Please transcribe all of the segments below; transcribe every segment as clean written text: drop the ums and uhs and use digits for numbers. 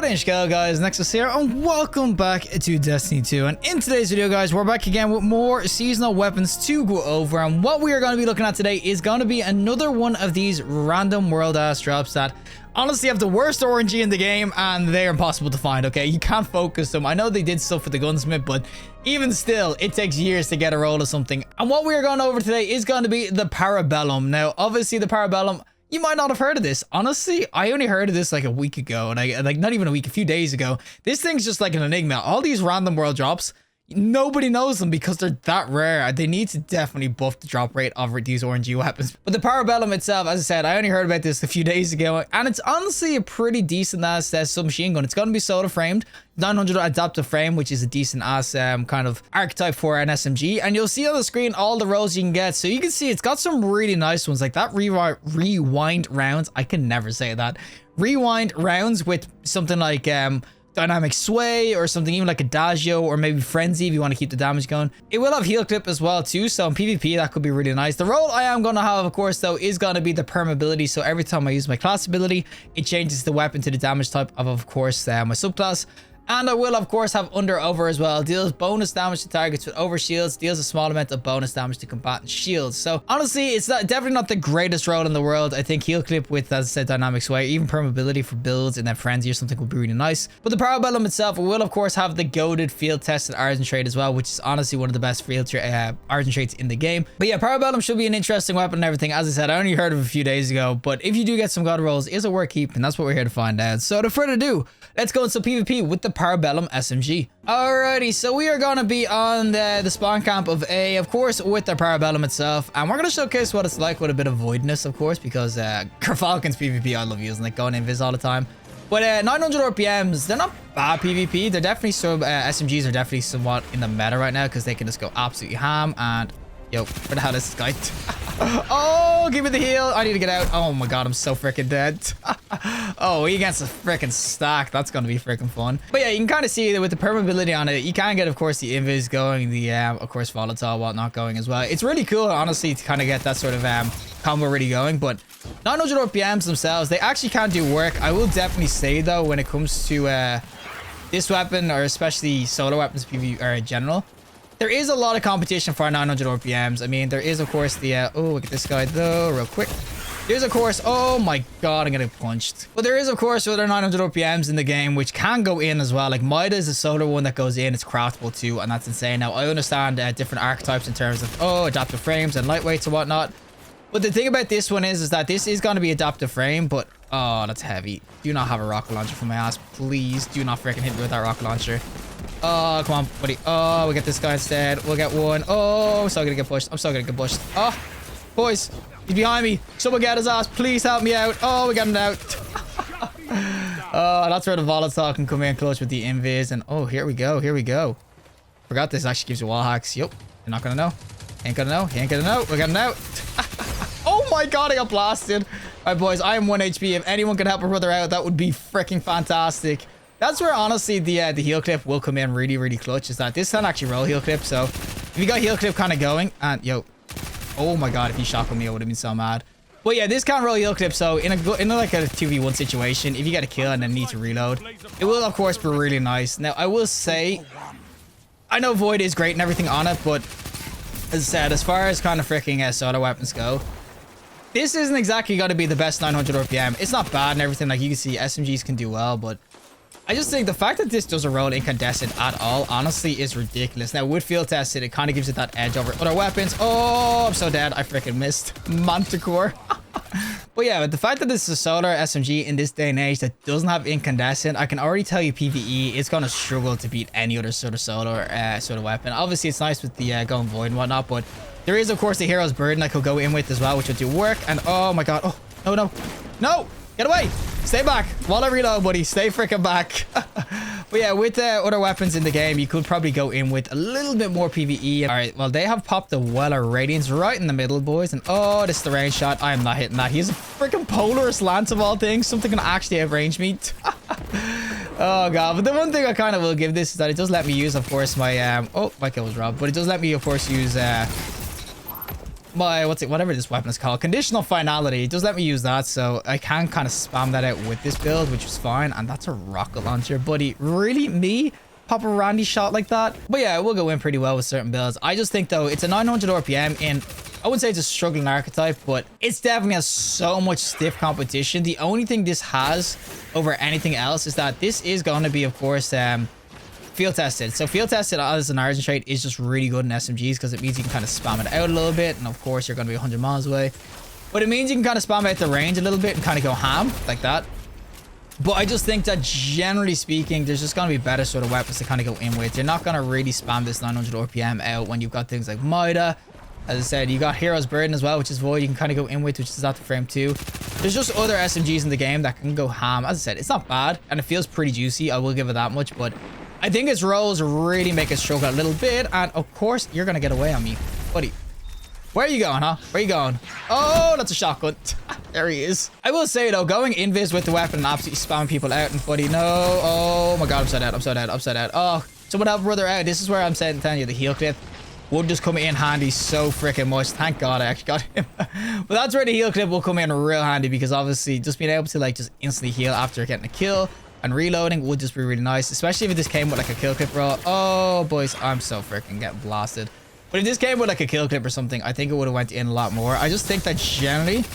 Howdy and Shkel, guys, Nexas here, and welcome back to Destiny 2. And in today's video, guys, we're back again with more seasonal weapons to go over. And what we are going to be looking at today is going to be another one of these random world ass drops that honestly have the worst RNG in the game, and they're impossible to find. Okay, you can't focus them. I know they did stuff with the gunsmith, but even still, it takes years to get a roll of something. And what we are going over today is going to be the Parabellum. Now, obviously, the Parabellum, you might not have heard of this. Honestly, I only heard of this like a week ago, and like not even a week, a few days ago. This thing's just like an enigma. All these random world drops, nobody knows them because they're that rare. They need to definitely buff the drop rate of these RNG weapons. But the Parabellum itself, as I said, I only heard about this a few days ago, and it's honestly a pretty decent ass submachine gun. It's going to be soda framed, 900 adaptive frame, which is a decent ass kind of archetype for an SMG. And you'll see on the screen all the rolls you can get. So you can see it's got some really nice ones, like that rewind rounds. I can never say that. Rewind rounds with something like dynamic sway or something, even like adagio or maybe frenzy if you want to keep the damage going. It will have heal clip as well too, so in PvP that could be really nice. The role I am going to have, of course, though, is going to be the permeability. So every time I use my class ability, it changes the weapon to the damage type of course, my subclass. And I will, of course, have under over as well. Deals bonus damage to targets with over shields. Deals a small amount of bonus damage to combatant shields. So honestly, it's definitely not the greatest role in the world. I think heal clip with, as I said, dynamic sway, even permeability for builds and then frenzy or something would be really nice. But the Parabellum itself will, of course, have the goated field tested artisan trait as well, which is honestly one of the best field artisan traits in the game. But yeah, Parabellum should be an interesting weapon and everything. As I said, I only heard of it a few days ago. But if you do get some god rolls, is it worth keeping? That's what we're here to find out. So without further ado, let's go into PvP with the Parabellum SMG. Alrighty, so we are going to be on the spawn camp of A, of course, with the Parabellum itself. And we're going to showcase what it's like with a bit of voidness, of course, because Falcon's PvP, I love using it, going invis all the time. But 900 RPMs, they're not bad PvP. They're definitely SMGs are definitely somewhat in the meta right now because they can just go absolutely ham. And yo, where the hell is this guy? Oh, give me the heal. I need to get out. Oh my god, I'm so freaking dead. Oh, he gets a freaking stack. That's gonna be freaking fun. But yeah, you can kind of see that with the permeability on it, you can get, of course, the invis going, the of course, volatile whatnot going as well. It's really cool, honestly, to kind of get that sort of combo really going. But 900 RPMs themselves, they actually can do work. I will definitely say though, when it comes to this weapon, or especially solo weapons PvP or in general, there is a lot of competition for 900 RPMs. I mean, there is, of course, the... oh, look at this guy, though, real quick. There's, of course... oh, my God, I'm getting punched. But there is, of course, other 900 RPMs in the game, which can go in as well. Like, Mida is a solar one that goes in. It's craftable, too, and that's insane. Now, I understand different archetypes in terms of, adaptive frames and lightweights and whatnot. But the thing about this one is that this is going to be adaptive frame, but... oh, that's heavy. Do not have a rocket launcher for my ass. Please do not freaking hit me with that rocket launcher. Oh, come on, buddy. Oh, we get this guy instead. We'll get one. Oh, I'm so gonna get pushed. I'm so gonna get pushed. Oh, boys, he's behind me. Someone get his ass. Please help me out. Oh, we got him out. Oh, that's where the volatile can come in clutch with the invis. And oh, here we go. Here we go. Forgot this actually gives you wall hacks. Yup. You're not gonna know. Ain't gonna know. He ain't gonna know. We got him out. Oh my god, I got blasted. All right, boys, I am 1 HP. If anyone can help a brother out, that would be freaking fantastic. That's where, honestly, the heal clip will come in really, really clutch, is that this can actually roll heal clip. So if you got heal clip kind of going, and yo, oh my god, if he shotgunned me, I would have been so mad. But yeah, this can roll heal clip. So in like a 2v1 situation, if you get a kill and then need to reload, it will, of course, be really nice. Now, I will say, I know Void is great and everything on it, but as I said, as far as kind of freaking soda weapons go, this isn't exactly going to be the best 900 RPM. It's not bad and everything. Like, you can see SMGs can do well, but I just think the fact that this doesn't roll incandescent at all, honestly, is ridiculous. Now, with field tested, it kind of gives it that edge over other weapons. Oh, I'm so dead. I freaking missed. Manticore. But yeah, but the fact that this is a solar SMG in this day and age that doesn't have incandescent, I can already tell you PvE, it's going to struggle to beat any other sort of solar sort of weapon. Obviously, it's nice with the going void and whatnot, but there is, of course, the hero's burden I could go in with as well, which will do work. And oh my god. Oh, no, no. No! Get away! Stay back. While I reload, buddy. Stay freaking back. But yeah, with other weapons in the game, you could probably go in with a little bit more PvE. All right, well, they have popped the Weller Radiance right in the middle, boys. And oh, this is the range shot. I am not hitting that. He's a freaking Polaris Lance of all things. Something can actually outrange me. Oh, God. But the one thing I kind of will give this is that it does let me use, of course, my... oh, my kill was robbed. But it does let me, of course, use... whatever this weapon is called, conditional finality. It does let me use that, so I can kind of spam that out with this build, which is fine. And that's a rocket launcher, buddy. Really, me pop a Randy shot like that? But yeah, it will go in pretty well with certain builds. I just think though, it's a 900 RPM in, I wouldn't say it's a struggling archetype, but it's definitely has so much stiff competition. The only thing this has over anything else is that this is going to be, of course, field tested. So field tested as an origin trait is just really good in SMGs because it means you can kind of spam it out a little bit. And of course, you're going to be 100 miles away. But it means you can kind of spam out the range a little bit and kind of go ham like that. But I just think that generally speaking, there's just going to be better sort of weapons to kind of go in with. You're not going to really spam this 900 RPM out when you've got things like Mida. As I said, you got Hero's Burden as well, which is Void. You can kind of go in with, which is at the frame 2. There's just other SMGs in the game that can go ham. As I said, it's not bad and it feels pretty juicy. I will give it that much, but I think its rolls really make it struggle a little bit. And of course, you're going to get away on me, buddy. Where are you going, huh? Where are you going? Oh, that's a shotgun. There he is. I will say, though, going invis with the weapon and absolutely spamming people out and buddy, no. Oh, my God. I'm so dead. I'm so dead. I'm so dead. Oh, someone help brother out. This is where I'm telling you the heal clip would just come in handy so freaking much. Thank God I actually got him. But that's where the heal clip will come in real handy because obviously just being able to like just instantly heal after getting a kill and reloading would just be really nice, especially if this came with like a kill clip roll. Oh, boys, I'm so freaking getting blasted. But if this came with like a kill clip or something, I think it would have went in a lot more. I just think that generally...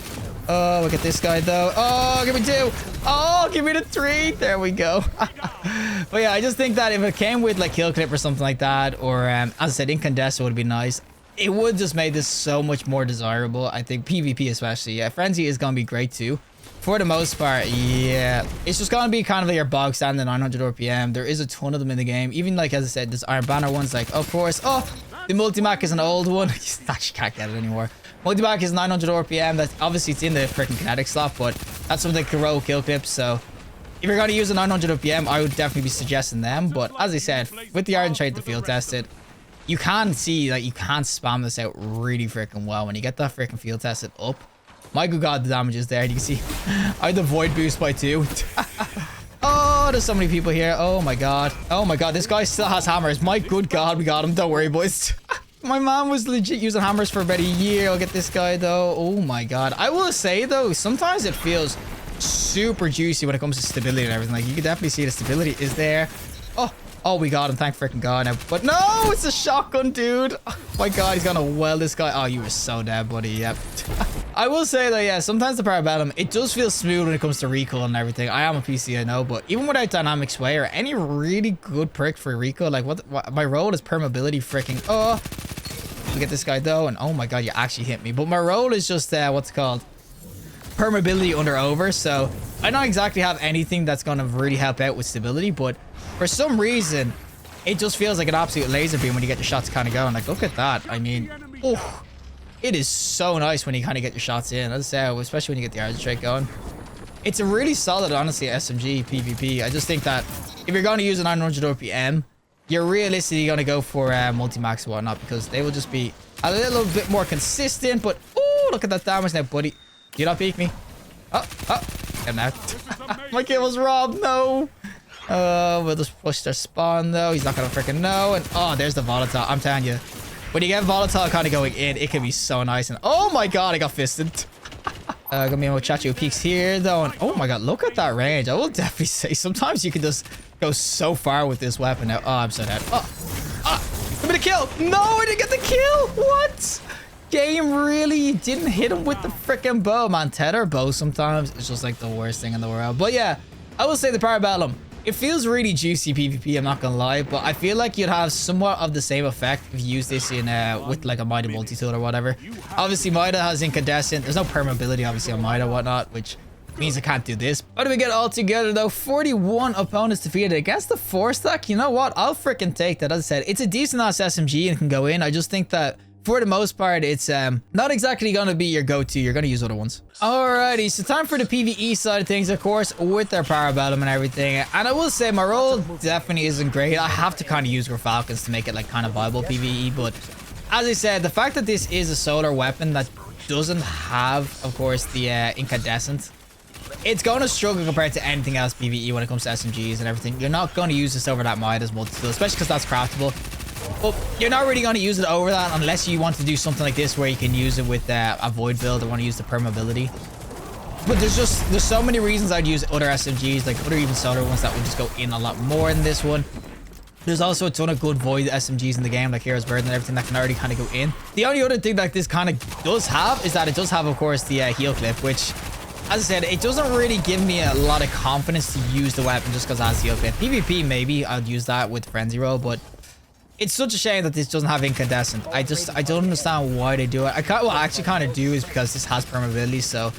Oh, look at this guy, though. Oh, give me 2. Oh, give me the 3. There we go. But yeah, I just think that if it came with like kill clip or something like that, or as I said, incandescent would be nice. It would just make this so much more desirable. I think PvP especially. Yeah, Frenzy is going to be great too. For the most part, yeah. It's just going to be kind of like your bog standard 900 RPM. There is a ton of them in the game. Even like, as I said, this Iron Banner one's like, of course. Oh, the Multimac is an old one. You actually can't get it anymore. Multimac is 900 RPM. That's obviously it's in the freaking kinetic slot, but that's something that can roll kill clips. So if you're going to use a 900 RPM, I would definitely be suggesting them. But as I said, with the Iron Trait, the field tested, you can see that you can spam this out really freaking well. When you get that freaking field tested up, my good God, the damage is there. You can see I had the void boost by 2. Oh, there's so many people here. Oh my God. Oh my God. This guy still has hammers. My good God, we got him. Don't worry, boys. My mom was legit using hammers for about a year. I'll get this guy though. Oh my God. I will say though, sometimes it feels super juicy when it comes to stability and everything. Like you can definitely see the stability is there. Oh, we got him. Thank freaking God now. But no, it's a shotgun, dude. Oh my God, he's gonna weld this guy. Oh, you were so dead, buddy. Yep. I will say though, yeah, sometimes the Parabellum, it does feel smooth when it comes to recoil and everything. I am a PC, I know, but even without dynamic sway or any really good perk for recoil, like what my roll is permeability freaking. Oh, look at this guy though, and oh my God, you actually hit me. But my roll is just what's it called? Permeability under over. So I don't exactly have anything that's gonna really help out with stability, but for some reason, it just feels like an absolute laser beam when you get your shots kind of going. Like, look at that. I mean, oh, it is so nice when you kind of get your shots in. As I say, especially when you get the Argent Trait going. It's a really solid, honestly, SMG PvP. I just think that if you're going to use a 900 RPM, you're realistically going to go for multi-max and whatnot because they will just be a little bit more consistent. But, oh, look at that damage now, buddy. You not peek me. Oh, get him out. My kill was robbed. No. We'll just push their spawn though. He's not gonna freaking know. And oh, there's the volatile. I'm telling you, when you get volatile kind of going in, it can be so nice. And oh my God, I got fisted. Gonna be a Chacho peeks here though. And oh my God, look at that range. I will definitely say sometimes you can just go so far with this weapon now. Oh, I'm so dead. Give me the kill. No, I didn't get the kill. What? Game really didn't hit him with the freaking bow, man. Tether bow sometimes it's just like the worst thing in the world. But yeah, I will say the Parabellum. It feels really juicy PvP, I'm not gonna lie, but I feel like you'd have somewhat of the same effect if you use this in with like a Mida multi-tool or whatever. Obviously, Mida has incandescent. There's no permeability, obviously, on Mida whatnot, which means I can't do this. How do we get all together, though? 41 opponents defeated against the 4-stack. You know what? I'll freaking take that. As I said, it's a decent-ass SMG and can go in. I just think that for the most part, it's not exactly going to be your go-to. You're going to use other ones. Alrighty, so time for the PvE side of things, of course, with their Parabellum and everything. And I will say my role definitely isn't great. I have to kind of use Falcons to make it like kind of viable PvE. But as I said, the fact that this is a solar weapon that doesn't have, of course, the incandescent, it's going to struggle compared to anything else PvE when it comes to SMGs and everything. You're not going to use this over that Midas multi-tool, especially because that's craftable. But you're not really going to use it over that unless you want to do something like this where you can use it with a void build or want to use the permeability. But there's so many reasons I'd use other SMGs, like other even solar ones that would just go in a lot more than this one. There's also a ton of good void SMGs in the game, like Hero's Bird and everything that can already kind of go in. The only other thing that this kind of does have is that it does have, of course, the heal clip, which, as I said, it doesn't really give me a lot of confidence to use the weapon just because it has heal clip. PvP, maybe I'd use that with Frenzy Roll, but it's such a shame that this doesn't have incandescent. I don't understand why they do it. I actually kind of do, is because this has permeability. So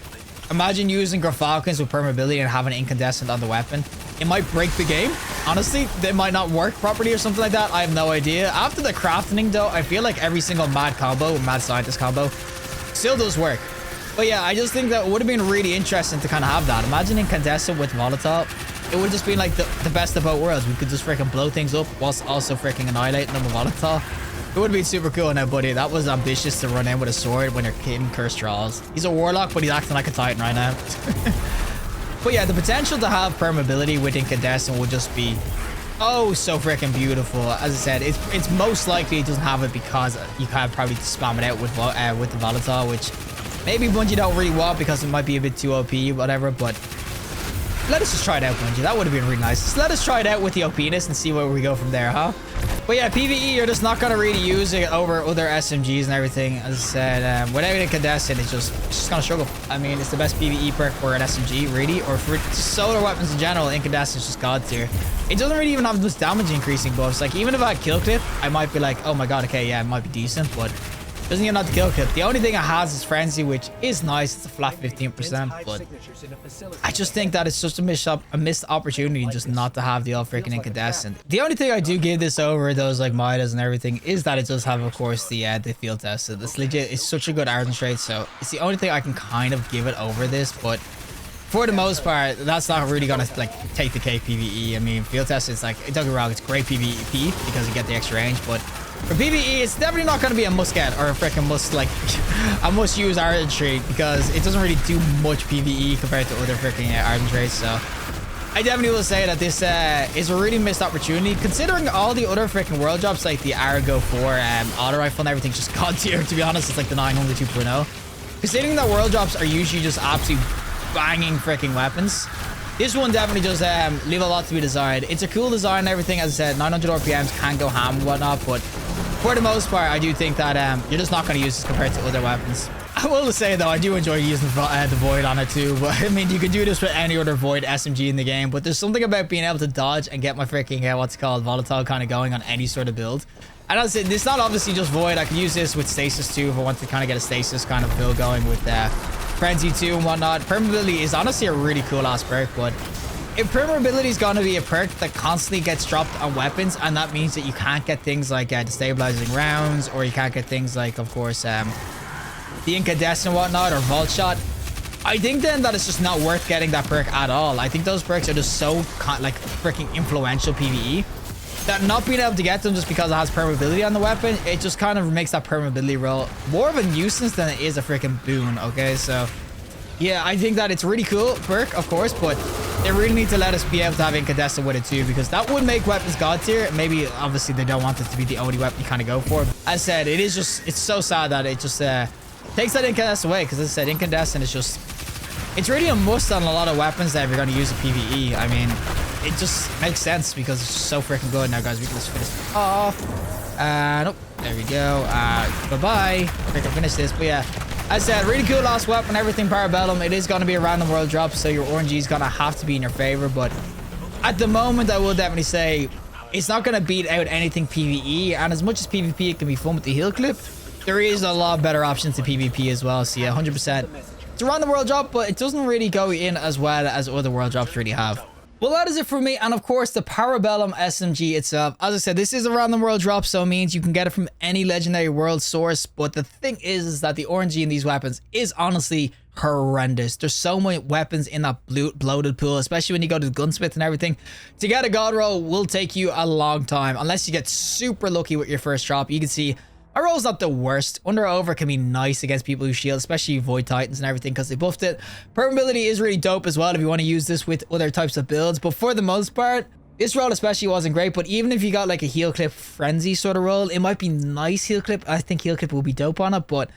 imagine using Falcons with permeability and having incandescent on the weapon. It might break the game. Honestly, they might not work properly or something like that. I have no idea. After the crafting though, I feel like every single mad combo, mad scientist combo, still does work. But yeah, I just think that it would have been really interesting to kind of have that. Imagine incandescent with volatile. It would just be like the best of both worlds. We could just freaking blow things up whilst also freaking annihilating them with volatile. It would be super cool now, buddy. That was ambitious to run in with a sword when you're hitting cursed trolls. He's a warlock, but he's acting like a titan right now. But yeah, the potential to have permeability with incandescent would just be oh so freaking beautiful. As I said, it's most likely it doesn't have it because you can probably spam it out with the volatile, which maybe Bungie don't really want because it might be a bit too OP, whatever. But let us just try it out, Bungie. That would have been really nice. Just let us try it out with the OPness and see where we go from there, huh? But yeah, PvE, you're just not going to really use it over other SMGs and everything. As I said, without incandescent, it's just going to struggle. I mean, it's the best PvE perk for an SMG, really, or for solar weapons in general. Incandescent is just god tier. It doesn't really even have those damage increasing buffs. Like, even if I had kill clip, I might be like, oh my god, okay, yeah, it might be decent, but doesn't even have the kill clip. The only thing it has is Frenzy, which is nice. It's a flat 15%, but I just think that it's such a missed opportunity just not to have the all freaking incandescent. The only thing I do give this over those like Midas and everything is that it does have, of course, the field test. It's legit. It's such a good Ardent trait, so it's the only thing I can kind of give it over this, but for the most part, that's not really gonna like take the cake PvE. I mean, field test is like, don't get me wrong, it's great PvP because you get the extra range, but for PvE, it's definitely not going to be a must get or a freaking must, like, a must use Ardent trait because it doesn't really do much PvE compared to other freaking Ardent traits. So I definitely will say that this is a really missed opportunity considering all the other freaking world drops like the Argo 4 auto rifle and everything just god tier. To be honest, it's like the 900 2.0. Considering that world drops are usually just absolutely banging freaking weapons, this one definitely does leave a lot to be desired. It's a cool design and everything. As I said, 900 RPMs can go ham and whatnot, but for the most part, I do think that you're just not going to use this compared to other weapons. I will say, though, I do enjoy using the Void on it, too. But, I mean, you can do this with any other Void SMG in the game. But there's something about being able to dodge and get my freaking, what's it called, volatile kind of going on any sort of build. And as I said, it's not obviously just Void. I can use this with Stasis, too, if I want to kind of get a Stasis kind of build going with Frenzy, too, and whatnot. Permeability is honestly a really cool-ass perk, but if permeability is going to be a perk that constantly gets dropped on weapons, and that means that you can't get things like destabilizing rounds, or you can't get things like, of course, the incandescent and whatnot, or vault shot, I think then that it's just not worth getting that perk at all. I think those perks are just so like freaking influential PvE that not being able to get them just because it has permeability on the weapon, it just kind of makes that permeability roll more of a nuisance than it is a freaking boon. Okay, so yeah, I think that it's really cool perk, of course, but they really need to let us be able to have incandescent with it too, because that would make weapons god tier. Maybe obviously they don't want it to be the only weapon you kind of go for. As I said, it is just, it's so sad that it just takes that incandescent away, because as I said, incandescent is just, it's really a must on a lot of weapons that if you're going to use a PvE. I mean, it just makes sense because it's just so freaking good. Now guys, we can just finish this off. Nope, there we go. Bye-bye. I can finish this, but yeah. As I said, really cool last weapon, everything Parabellum. It is going to be a random world drop, so your RNG is going to have to be in your favor. But at the moment, I will definitely say it's not going to beat out anything PvE. And as much as PvP it can be fun with the heal clip, there is a lot better options to PvP as well. So yeah, 100%. It's a random world drop, but it doesn't really go in as well as other world drops really have. Well, that is it for me, and of course, the Parabellum SMG itself. As I said, this is a random world drop, so it means you can get it from any legendary world source, but the thing is that the RNG in these weapons is honestly horrendous. There's so many weapons in that bloated pool, especially when you go to the gunsmith and everything. To get a god roll will take you a long time, unless you get super lucky with your first drop. You can see my roll's not the worst. Under or over can be nice against people who shield, especially Void Titans and everything, because they buffed it. Permeability is really dope as well if you want to use this with other types of builds, but for the most part, This roll especially wasn't great, but even if you got like a heal clip frenzy sort of roll, it might be nice heal clip. I think heal clip will be dope on it, but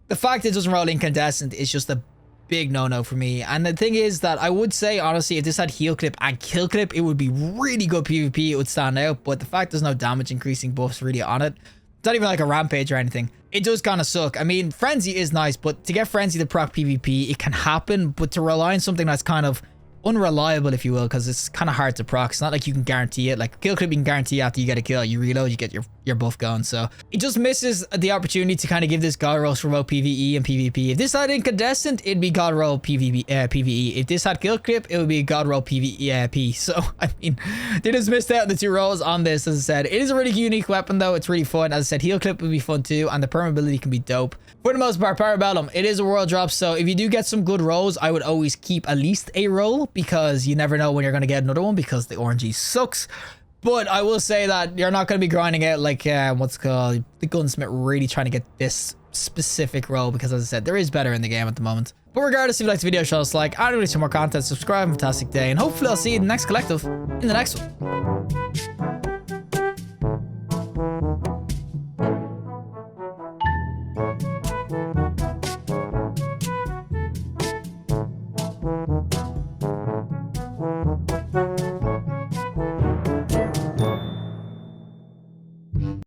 the fact it doesn't roll incandescent is just a big no-no for me. And the thing is that I would say, honestly, if this had heal clip and kill clip, it would be really good PvP. It would stand out, but the fact there's no damage increasing buffs really on it, it's not even like a rampage or anything. It does kind of suck. I mean, frenzy is nice, but to get frenzy to proc PvP, it can happen, but to rely on something that's kind of unreliable, if you will, because it's kind of hard to proc. It's not like you can guarantee it. Like kill clip, you can guarantee after you get a kill, you reload, you get your buff going. So it just misses the opportunity to kind of give this god rolls for both PvE and PvP. If this had incandescent, it'd be god roll PvE. If this had kill clip, it would be god roll PvP. So I mean, they just missed out on the 2 rolls on this. As I said, it is a really unique weapon though. It's really fun. As I said, heal clip would be fun too, and the permeability can be dope. For the most part, Parabellum, it is a world drop, so if you do get some good rolls, I would always keep at least a roll, because you never know when you're going to get another one, because the RNG sucks. But I will say that you're not going to be grinding out like, what's it called, the gunsmith, really trying to get this specific roll, because as I said, there is better in the game at the moment. But regardless, if you liked the video, show us a like, I'll release some more content, subscribe, fantastic day, and hopefully I'll see you in the next collective in the next one.